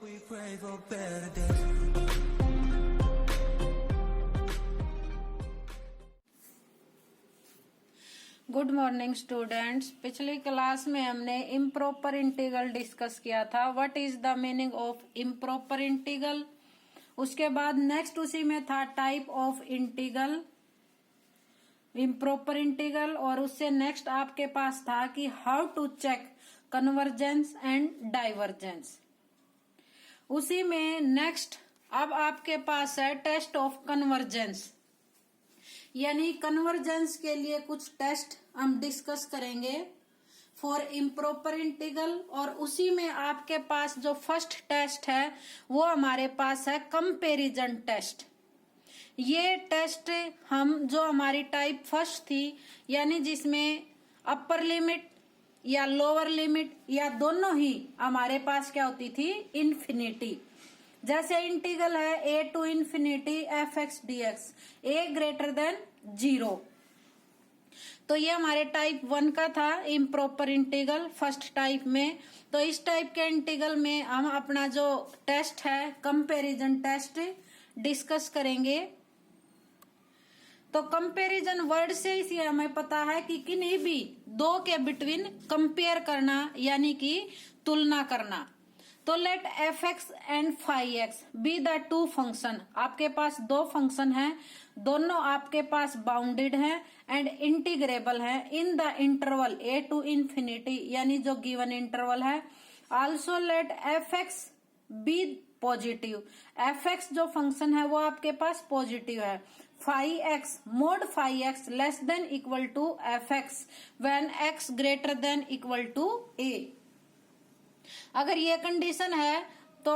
We pray for better days. Good morning students. पिछली class में हमने इम्प्रॉपर इंटीग्रल डिस्कस किया था। What is the meaning of improper integral. उसके बाद नेक्स्ट उसी में था type of integral, improper integral, और उससे नेक्स्ट आपके पास था कि how to check convergence and divergence. उसी में नेक्स्ट अब आपके पास है टेस्ट ऑफ कन्वर्जेंस, यानी कन्वर्जेंस के लिए कुछ टेस्ट हम डिस्कस करेंगे फॉर इम्प्रॉपर इंटीग्रल। और उसी में आपके पास जो फर्स्ट टेस्ट है वो हमारे पास है कंपैरिजन टेस्ट। ये टेस्ट हम जो हमारी टाइप फर्स्ट थी, यानी जिसमें अपर लिमिट या लोअर लिमिट या दोनों ही हमारे पास क्या होती थी, इन्फिनिटी। जैसे इंटीग्रल है a to infinity f x d x, a greater than 0। तो ये हमारे टाइप 1 का था इम्प्रॉपर इंटीग्रल फर्स्ट टाइप में। तो इस टाइप के इंटीग्रल में हम अपना जो टेस्ट है कंपैरिजन टेस्ट डिस्कस करेंगे। तो कंपैरिजन वर्ड से इसी हमें पता है कि किन्हीं भी दो के बिटवीन कंपेयर करना, यानी कि तुलना करना। तो let f x and phi x be the two function. आपके पास दो फंक्शन हैं, दोनों आपके पास बाउंडेड हैं एंड इंटीग्रेबल हैं in the interval a to infinity, यानी जो गिवन इंटरवल है। Also let f x be positive. F x जो फंक्शन है वो आपके पास पॉजिटिव है। Phi x mod phi x less than equal to f x when x greater than equal to a. अगर ये कंडीशन है तो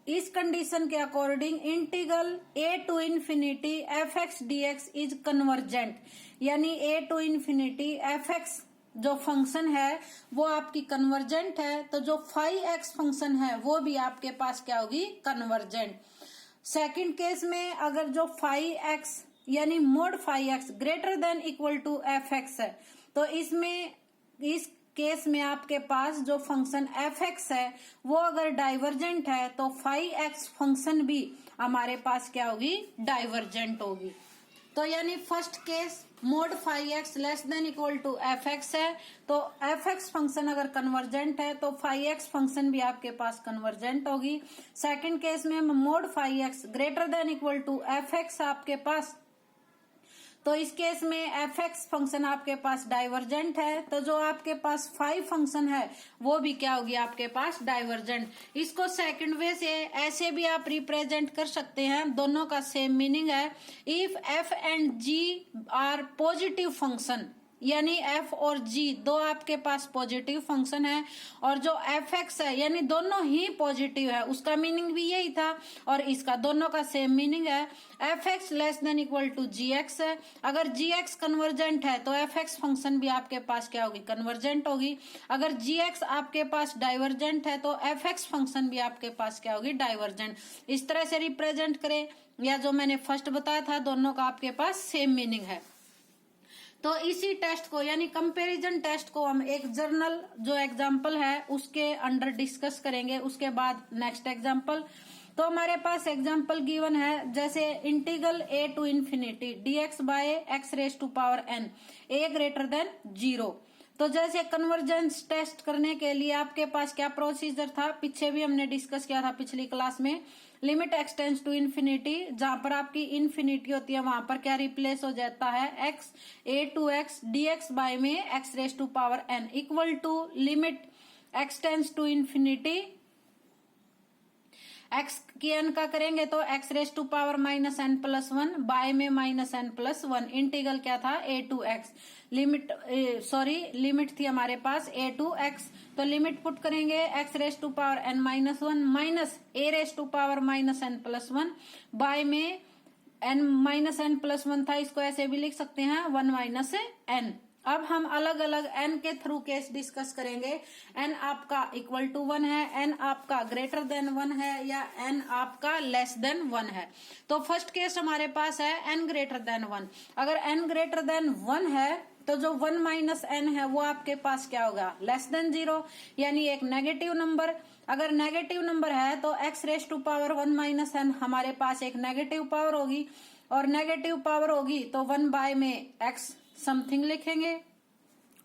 इस कंडीशन के according integral a to infinity f x d x is convergent, यानी a to infinity f x जो function है वो आपकी कन्वर्जेंट है। तो जो फाई एक्स फंक्शन है वो भी आपके पास क्या होगी, कन्वर्जेंट। सेकंड केस में अगर जो फाई एक्स यानी mod phi x greater than equal to f x है, तो इसमें इस केस में आपके पास जो फंक्शन एफ एक्स है वो अगर डाइवर्जेंट है तो फाई एक्स फंक्शन भी हमारे पास क्या होगी, डाइवर्जेंट होगी। तो यानी first case mod phi x less than equal to f x है, तो एफ एक्स फंक्शन अगर कन्वर्जेंट है तो फाई एक्स फंक्शन भी आपके पास कन्वर्जेंट होगी। सेकंड केस में mod phi x greater than equal to f x आपके पास, तो इस केस में एफ एक्स फंक्शन आपके पास डाइवर्जेंट है। तो जो आपके पास फाई फंक्शन है वो भी क्या होगी, आपके पास डाइवर्जेंट। इसको सेकंड वे से ऐसे भी आप रिप्रेजेंट कर सकते हैं, दोनों का सेम मीनिंग है। If f and g are positive function, यानी f और g दो आपके पास पॉजिटिव फंक्शन है, और जो एफ एक्स है यानी दोनों ही पॉजिटिव है, उसका मीनिंग भी यही था और इसका दोनों का सेम मीनिंग है। F x less than equal to g x है। अगर जी एक्स कन्वर्जेंट है तो एफ एक्स फंक्शन भी आपके पास क्या होगी, कन्वर्जेंट होगी। अगर जी एक्स आपके पास डाइवर्जेंट है तो एफ एक्स फंक्शन भी आपके पास क्या होगी, डाइवर्जेंट। इस तरह से रिप्रेजेंट करें, या जो मैंने फर्स्ट बताया था दोनों का आपके पास सेम मीनिंग है। तो इसी टेस्ट को यानी कंपैरिजन टेस्ट को हम एक जर्नल जो एग्जाम्पल है उसके अंडर डिस्कस करेंगे, उसके बाद नेक्स्ट एग्जाम्पल। तो हमारे पास एग्जाम्पल गिवन है, जैसे integral a to infinity d x by x raise to power n a greater than 0। तो जैसे कन्वर्जेंस टेस्ट करने के लिए आपके पास क्या प्रोसीजर था, पीछे भी हमने डिस्कस किया था पिछली क्लास में। लिमिट एक्सटेंड्स टू इन्फिनिटी, जहां पर आपकी इन्फिनिटी होती है वहां पर क्या रिप्लेस हो जाता है, x a to x d x by में x raise to power n equal to limit extends to infinity x की एन का करेंगे तो x raise to power minus n plus 1 by में माइनस एन प्लस 1। इंटीग्रल क्या था, a to x, limit थी हमारे पास ए टू एक्स। तो लिमिट पुट करेंगे x raise to power n minus 1 minus a raise to power minus n plus 1 by में n minus n plus 1 था, इसको ऐसे भी लिख सकते हैं 1 माइनस एन। अब हम अलग अलग n के थ्रू केस डिस्कस करेंगे। n आपका इक्वल टू 1 है, n आपका ग्रेटर देन 1 है, या n आपका लेस देन 1 है। तो फर्स्ट केस हमारे पास है n ग्रेटर देन 1। अगर n ग्रेटर देन 1 है तो जो 1 माइनस n है वो आपके पास क्या होगा, लेस देन 0, यानी एक नेगेटिव नंबर। अगर नेगेटिव नंबर है तो x raise to power 1 minus n हमारे पास एक नेगेटिव पावर होगी, और नेगेटिव पावर होगी तो 1 बाय में x समथिंग लिखेंगे,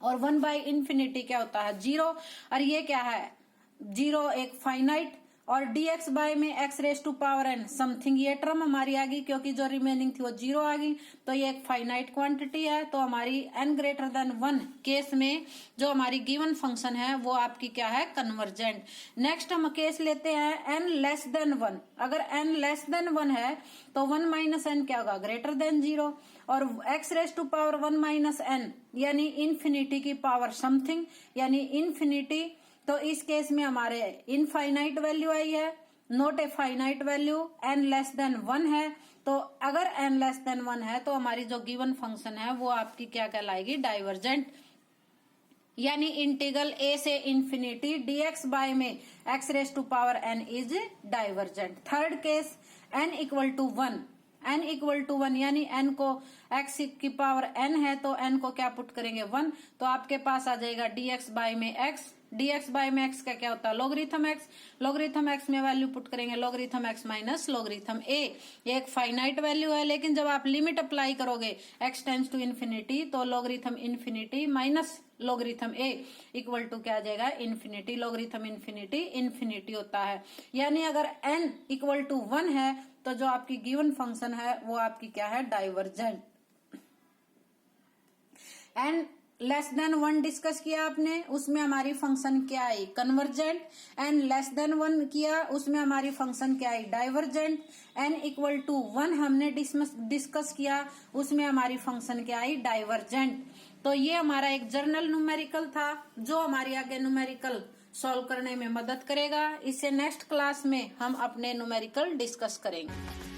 और 1 बाय इंफिनिटी क्या होता है, 0, और ये क्या है 0 एक फाइनाइट, और dx बाय में x raise to power n something ये टर्म हमारी आ गई, क्योंकि जो रिमेनिंग थी वो 0 आ गई, तो ये एक फाइनाइट क्वांटिटी है। तो हमारी n ग्रेटर देन 1 केस में जो हमारी गिवन फंक्शन है वो आपकी क्या है, कन्वर्जेंट। नेक्स्ट हम केस लेते हैं n लेस देन 1। अगर n लेस देन 1 है तो 1 माइनस n क्या होगा, ग्रेटर देन 0, और x raise to power 1 minus n यानी इन्फिनिटी की पावर समथिंग यानी इन्फिनिटी। तो इस केस में हमारे इनफाइनाइट वैल्यू आई है, not a finite value, n less than 1 है। तो अगर n लेस देन 1 है तो हमारी जो गिवन फंक्शन है वो आपकी क्या कहलाएगी, डाइवर्जेंट, यानी इंटीग्रल a से इंफिनिटी dx बाय में x raise to power n is divergent. Third case n equal to 1, n equal to 1 यानी n को x की पावर n है तो n को क्या पुट करेंगे 1, तो आपके पास आ जाएगा dx बाय में x, dx बाय में x का क्या होता है, लॉगरिथम x, लॉगरिथम x में वैल्यू पुट करेंगे logarithm x minus logarithm a। ये एक फाइनाइट वैल्यू है, लेकिन जब आप लिमिट अप्लाई करोगे x टेंड्स टू इन्फिनिटी तो logarithm infinity minus logarithm a equal to क्या आ जाएगा, इन्फिनिटी, लॉगरिथम इन्फिनिटी इन्फिनिटी होता है। यानी अगर n इक्वल टू 1 है तो जो आपकी गिवन फंक्शन है वो आपकी क्या है, divergent. n less than 1 discuss किया आपने, उसमें हमारी फंक्शन क्या आई, कन्वर्जेंट। n लेस देन 1 किया, उसमें हमारी फंक्शन क्या आई, डाइवर्जेंट। n इक्वल टू 1 हमने डिस्कस किया, उसमें हमारी फंक्शन क्या आई, डाइवर्जेंट। तो ये हमारा एक जर्नल न्यूमेरिकल था जो हमारी आगे न्यूमेरिकल सॉल्व करने में मदद करेगा। इससे नेक्स्ट क्लास में हम अपने न्यूमेरिकल डिस्कस करेंगे।